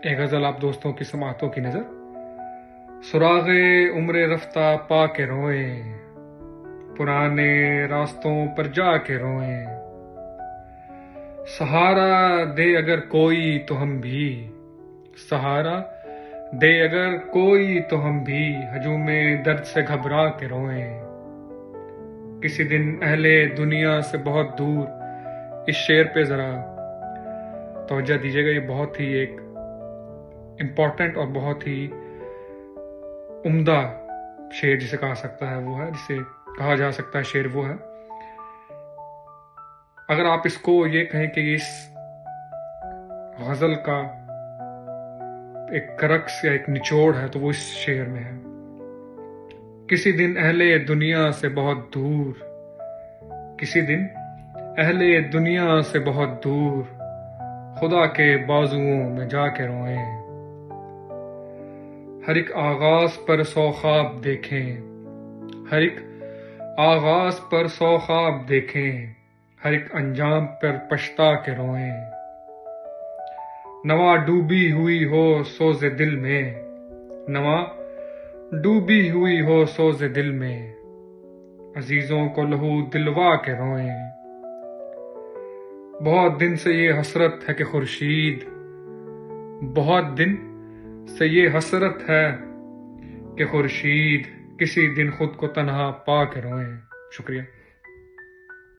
ایک غزل آپ دوستوں کی سماعتوں کی نظر۔ سراغ عمر رفتہ پا کے روئیں، پرانے راستوں پر جا کے روئیں، سہارا دے اگر کوئی تو ہم بھی، سہارا دے اگر کوئی تو ہم بھی، ہجوم درد سے گھبرا کے روئیں۔ کسی دن اہل دنیا سے بہت دور، اس شعر پہ ذرا توجہ دیجیے گا، یہ بہت ہی ایک امپورٹنٹ اور بہت ہی عمدہ شعر جسے کہا سکتا ہے وہ ہے، جسے کہا جا سکتا ہے شعر وہ ہے۔ اگر آپ اس کو یہ کہیں کہ اس غزل کا ایک کرکس یا ایک نچوڑ ہے تو وہ اس شعر میں ہے۔ کسی دن اہل دنیا سے بہت دور، کسی دن اہل دنیا سے بہت دور، خدا کے بازوؤں میں جا کے روئیں۔ ہر ایک آغاز پر 100 خواب دیکھیں، ہر ایک آغاز پر 100 خواب دیکھیں، ہر ایک انجام پر پچھتا کے روئیں۔ نوا ڈوبی ہوئی ہو سوز دل میں، نوا ڈوبی ہوئی ہو سوز دل میں، عزیزوں کو لہو دلوا کے روئیں۔ بہت دن سے یہ حسرت ہے کہ خورشید، بہت دن سے یہ حسرت ہے کہ خورشید کسی دن خود کو تنہا پا کے روئیں۔ شکریہ۔